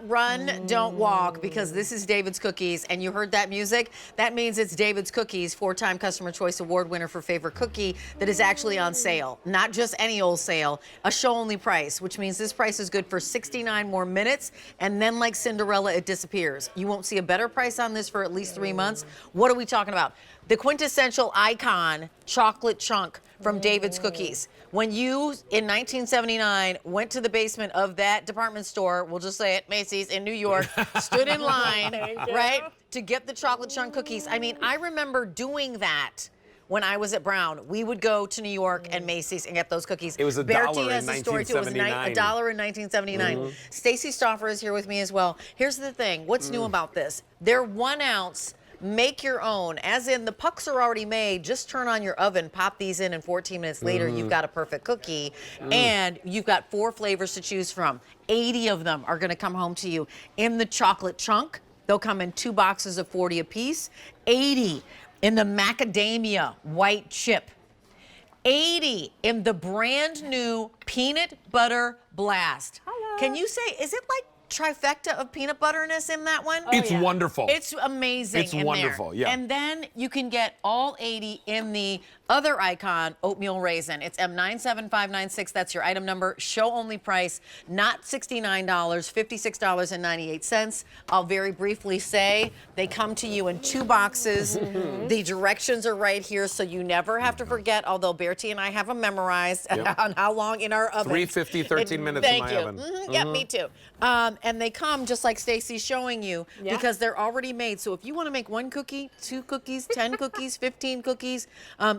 run, don't walk, because this is David's Cookies, and you heard that music? That means it's David's Cookies, 4-time Customer Choice Award winner for favorite cookie, that is actually on sale. Not just any old sale, a show-only price, which means this price is good for 69 more minutes, and then like Cinderella, it disappears. You won't see a better price on this for at least 3 months. What are we talking about? The quintessential icon chocolate chunk from David's Cookies. When you, in 1979, went to the basement of that department store, we'll just say it, Macy's in New York, stood in line, right, to get the chocolate chunk cookies. I mean, I remember doing that when I was at Brown. We would go to New York and Macy's and get those cookies. It was $1 in 1979. It was $1 in 1979. Stacey Stauffer is here with me as well. Here's the thing. What's new about this? They're 1 ounce. Make your own, as in the pucks are already made. Just turn on your oven, pop these in, and 14 minutes later, you've got a perfect cookie. And you've got 4 flavors to choose from. 80 of them are going to come home to you in the chocolate chunk. They'll come in 2 boxes of 40 apiece. 80 in the macadamia white chip. 80 in the brand new peanut butter blast. Hello. Can you say, is it like trifecta of peanut butterness in that one? It's wonderful. It's amazing. It's wonderful, yeah. And then you can get all 80 in the other icon, oatmeal raisin. It's M97596. That's your item number. Show only price, not $69, $56.98. I'll very briefly say they come to you in 2 boxes. The directions are right here, so you never have to forget, although Bertie and I have them memorized on how long in our oven. 350, 13 minutes in my oven. Yeah, me too. And they come just like Stacey's showing you, because they're already made. So if you want to make 1 cookie, 2 cookies, 10 cookies, 15 cookies,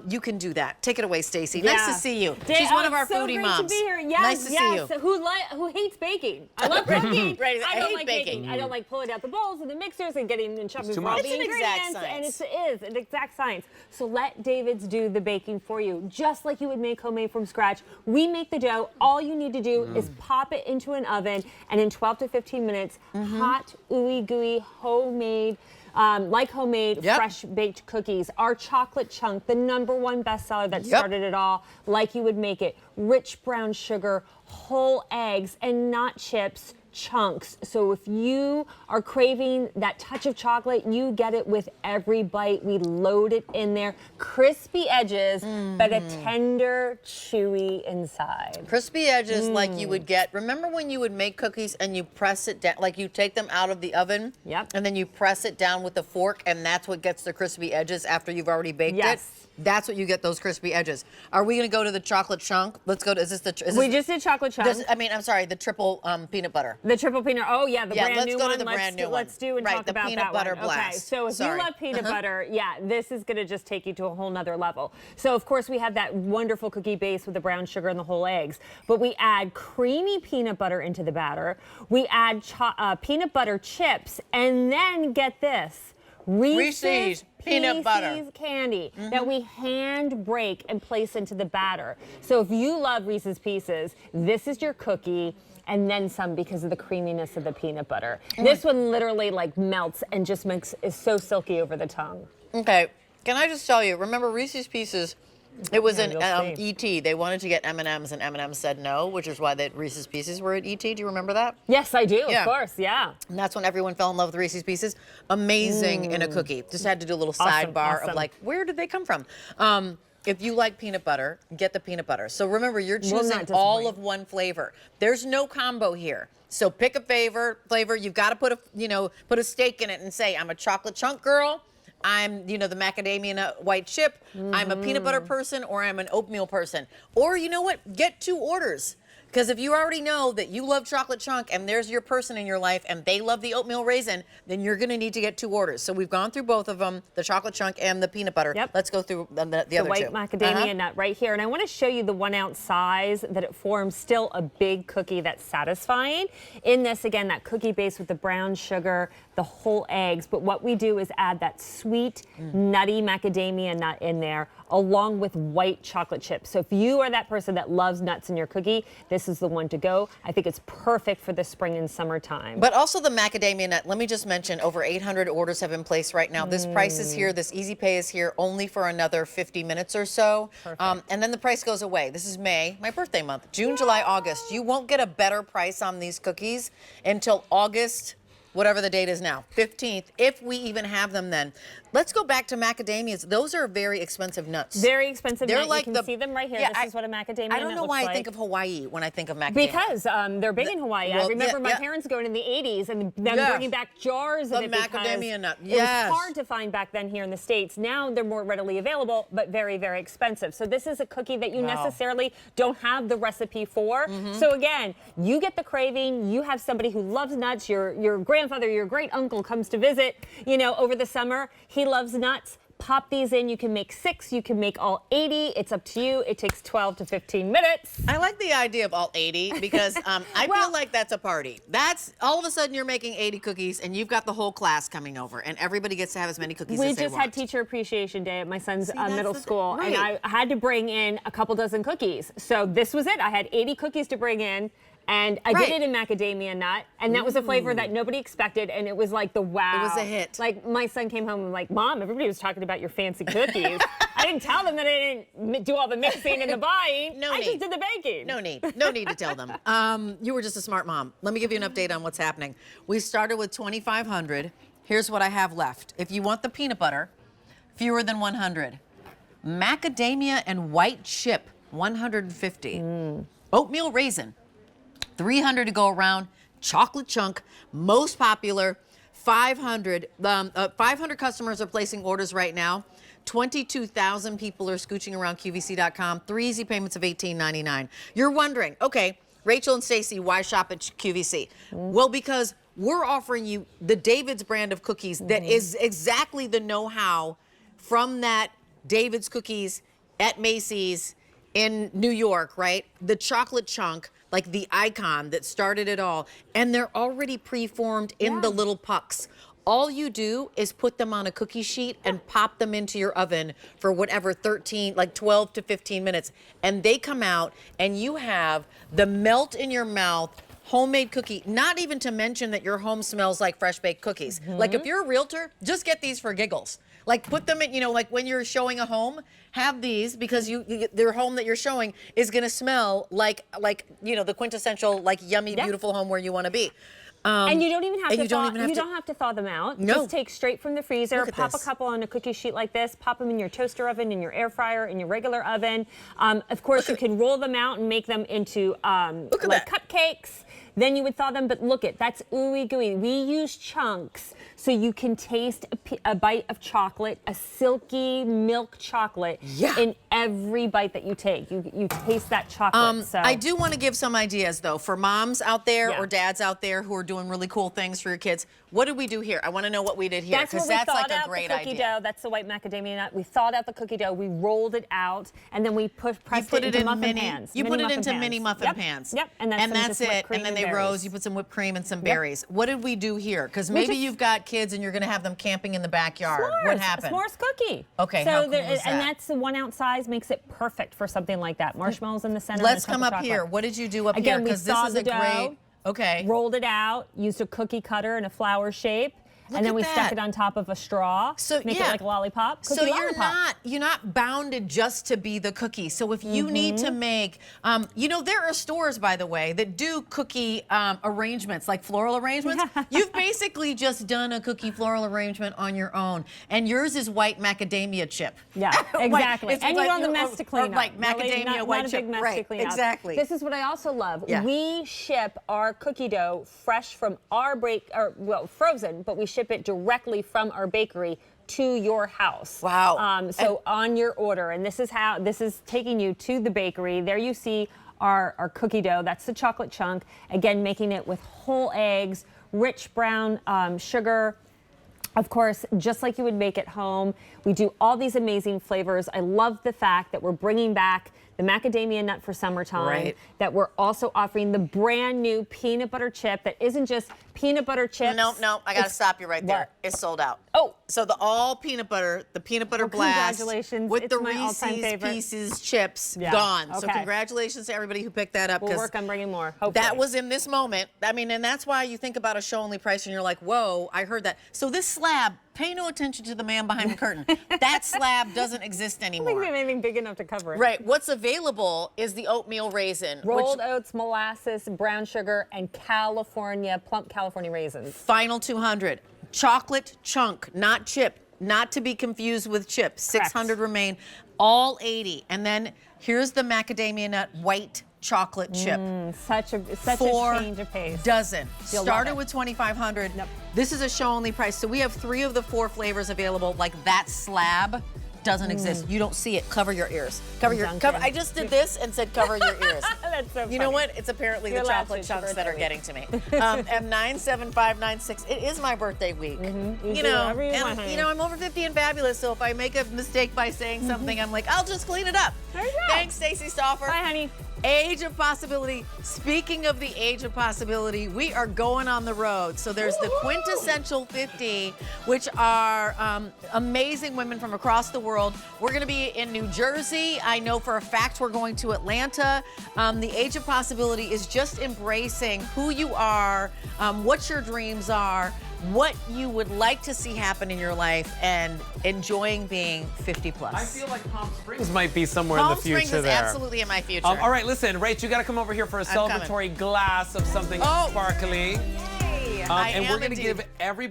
you can do that. Take it away, Stacey. Nice to see you. She's one of our foodie moms. So great to be here. Yes, nice to see you. Who hates baking? I love cooking. Right, I don't like baking. I don't like pulling out the bowls and the mixers and getting and shoving all the ingredients. And it is an exact science. So let David's do the baking for you, just like you would make homemade from scratch. We make the dough. All you need to do is pop it into an oven, and in 12 to 15 minutes, hot, ooey gooey, homemade, like homemade, fresh baked cookies. Our chocolate chunk, the #1 bestseller that started it all, like you would make it. Rich brown sugar, whole eggs, and not chips, chunks. So if you are craving that touch of chocolate, you get it with every bite. We load it in there. Crispy edges, but a tender, chewy inside. Crispy edges like you would get. Remember when you would make cookies and you press it down, like you take them out of the oven? And then you press it down with a fork, and that's what gets the crispy edges after you've already baked it? That's what you get, those crispy edges. Are we going to go to the chocolate chunk? Let's go to, we just did chocolate chunk. I'm sorry, the triple peanut butter. The triple peanut, the brand new one. Let's go to the brand new one. Let's do and talk about that one. Peanut butter blast. Okay, so if you love peanut butter, this is going to just take you to a whole nother level. So of course we have that wonderful cookie base with the brown sugar and the whole eggs, but we add creamy peanut butter into the batter. We add peanut butter chips, and then get this, Reese's peanut butter candy that we hand break and place into the batter. So if you love Reese's Pieces, this is your cookie, and then some, because of the creaminess of the peanut butter. This one literally like melts and just is so silky over the tongue. Okay, can I just tell you, remember Reese's Pieces? It was an E.T. They wanted to get M&Ms, and M&Ms said no, which is why the Reese's Pieces were at E.T. Do you remember that? Yes, I do, of course, And that's when everyone fell in love with Reese's Pieces. Amazing in a cookie. Just had to do a little sidebar of like, where did they come from? If you like peanut butter, get the peanut butter. So remember, you're choosing all of one flavor. There's no combo here. So pick a flavor. You've got to put a stake in it and say, I'm a chocolate chunk girl. I'm, the macadamia white chip. I'm a peanut butter person, or I'm an oatmeal person. Or you know what? Get 2 orders. Because if you already know that you love chocolate chunk and there's your person in your life and they love the oatmeal raisin, then you're going to need to get 2 orders. So we've gone through both of them, the chocolate chunk and the peanut butter. Let's go through the other 2. The white macadamia nut right here. And I want to show you the 1 ounce size that it forms. Still a big cookie that's satisfying. In this, again, that cookie base with the brown sugar, the whole eggs. But what we do is add that sweet, nutty macadamia nut in there. along with white chocolate chips. So if you are that person that loves nuts in your cookie, this is the one to go. I think it's perfect for the spring and summertime. But also the macadamia nut. Let me just mention, over 800 orders have been placed right now. This price is here. This Easy Pay is here only for another 50 minutes or so. And then the price goes away. This is May, my birthday month. June, July, August. You won't get a better price on these cookies until August, whatever the date is now, 15th, if we even have them then. Let's go back to macadamias. Those are very expensive nuts. Very expensive nuts. Like you can see them right here. This is what a macadamia nut looks like. I don't know why I think of Hawaii when I think of macadamia. Because they're big in Hawaii. I remember my parents going in the 80s and them bringing back jars of it because macadamia nut. It was hard to find back then here in the States. Now they're more readily available, but very, very expensive. So this is a cookie that you necessarily don't have the recipe for. So again, you get the craving. You have somebody who loves nuts. Your grandfather, your great uncle comes to visit, over the summer. He loves nuts. Pop these in. You can make 6. You can make all 80. It's up to you. It takes 12 to 15 minutes. I like the idea of all 80 because I feel like that's a party. That's all of a sudden you're making 80 cookies and you've got the whole class coming over and everybody gets to have as many cookies as they want. We just had Teacher Appreciation Day at my son's middle school, and I had to bring in a couple dozen cookies. So this was it. I had 80 cookies to bring in. And I did it in macadamia nut, and that was a flavor that nobody expected, and it was like the wow. It was a hit. Like, my son came home and like, Mom, everybody was talking about your fancy cookies. I didn't tell them that I didn't do all the mixing and the buying. I just did the baking. No need to tell them. You were just a smart mom. Let me give you an update on what's happening. We started with 2,500. Here's what I have left. If you want the peanut butter, fewer than 100. Macadamia and white chip, 150. Oatmeal raisin, 300 to go around. Chocolate chunk, most popular, 500. 500 customers are placing orders right now. 22,000 people are scooching around QVC.com. 3 easy payments of $18.99. You're wondering, okay, Rachel and Stacy, why shop at QVC? Well, because we're offering you the David's brand of cookies that is exactly the know-how from that David's cookies at Macy's in New York, right? The chocolate chunk, like the icon that started it all. And they're already preformed in the little pucks. All you do is put them on a cookie sheet and pop them into your oven for whatever 12 to 15 minutes. And they come out and you have the melt in your mouth homemade cookie, not even to mention that your home smells like fresh baked cookies. Like if you're a realtor, just get these for giggles. Like put them in, like when you're showing a home, have these because their home that you're showing is gonna smell like the quintessential yummy beautiful home where you want to be. And you don't even have to thaw them out. No. Just take straight from the freezer, pop a couple on a cookie sheet like this, pop them in your toaster oven, in your air fryer, in your regular oven. Of course, you can roll them out and make them into cupcakes. Then you would thaw them, but that's ooey gooey. We use chunks so you can taste a bite of chocolate, a silky milk chocolate in every bite that you take. You taste that chocolate. I do want to give some ideas though for moms out there or dads out there who are doing really cool things for your kids. What did we do here? I want to know what we did here because that's like a great idea. Dough. That's the white macadamia nut. We thawed out the cookie dough. We rolled it out, and then we pressed it into muffin pans. You put it into mini muffin pans. Yep. And that's it. And then they rose. You put some whipped cream and some berries. What did we do here? Because maybe you've got kids and you're going to have them camping in the backyard. S'mores. What happened? S'mores cookie. Okay. So how cool is that? And that's the 1 ounce size, makes it perfect for something like that. Marshmallows in the center. Let's come up here. What did you do up here? Because this is a great. Okay. Rolled it out. Used a cookie cutter in a flower shape. And then we stuck it on top of a straw. So make it like a lollipop. So you're not bounded just to be the cookie. So if you need to make, there are stores, by the way, that do cookie arrangements, like floral arrangements. You've basically just done a cookie floral arrangement on your own, and yours is white macadamia chip. Yeah, exactly. And you don't have the mess to clean up. Like macadamia white chip. Not a big mess to clean up. Exactly. This is what I also love. Yeah. We ship our cookie dough fresh from our frozen, but we ship it directly from our bakery to your house. Wow. So on your order, and this is taking you to the bakery. There you see our cookie dough. That's the chocolate chunk. Again, making it with whole eggs, rich brown sugar. Of course, just like you would make at home. We do all these amazing flavors. I love the fact that we're bringing back the macadamia nut for summertime, Right. that we're also offering the brand new peanut butter chip that isn't just peanut butter chips. No, I got to stop you right there. What? It's sold out. Oh. So the all peanut butter, the peanut butter blast congratulations. with It's the my all-time Reese's favorite. Pieces chips Yeah. gone. So Okay. congratulations to everybody who picked that up. We'll 'cause work on bringing more, hopefully. that was in this moment. I mean, and that's why you think about a show only price and you're like, whoa, I heard that. So this slab, pay no attention to the man behind the curtain. That slab doesn't exist I don't think anymore. we have anything big enough to cover it. Right. What's available is the oatmeal raisin. Rolled which, oats, molasses, brown sugar, and plump California raisins. final 200. Chocolate chunk, not chip. Not to be confused with chip. 600 remain. All 80. And then here's the macadamia nut white chocolate chip. Such a change of pace. Dozen. You'll Started love it. with 2,500. Yep. This is a show only price. So we have 3 of the 4 flavors available. Like that slab doesn't exist. You don't see it. Cover your ears. Cover your. Duncan. Cover. I just did this and said cover your ears. That's so You know funny. what? It's apparently You're the allowed chocolate to. chunks It's that your are birthday getting to me. M97596. It is my birthday week. You You do know, whatever you want, and honey. you know, I'm over 50 and fabulous. So if I make a mistake by saying something, I'm like, I'll just clean it up. There you go. Thanks, Stacey Stauffer. Bye, honey. Age of Possibility. Speaking of the Age of Possibility, we are going on the road. So there's the quintessential 50, which are amazing women from across the world. We're going to be in New Jersey. I know for a fact we're going to Atlanta. The Age of Possibility is just embracing who you are, what your dreams are, what you would like to see happen in your life, and enjoying being 50 plus. I feel like Palm Springs might be somewhere in the Palm future Springs is there. absolutely in my future. All right, listen, Rach, you got to come over here for a I'm coming. celebratory glass of something Oh. sparkly. Yay. I And am we're going to indeed. give everybody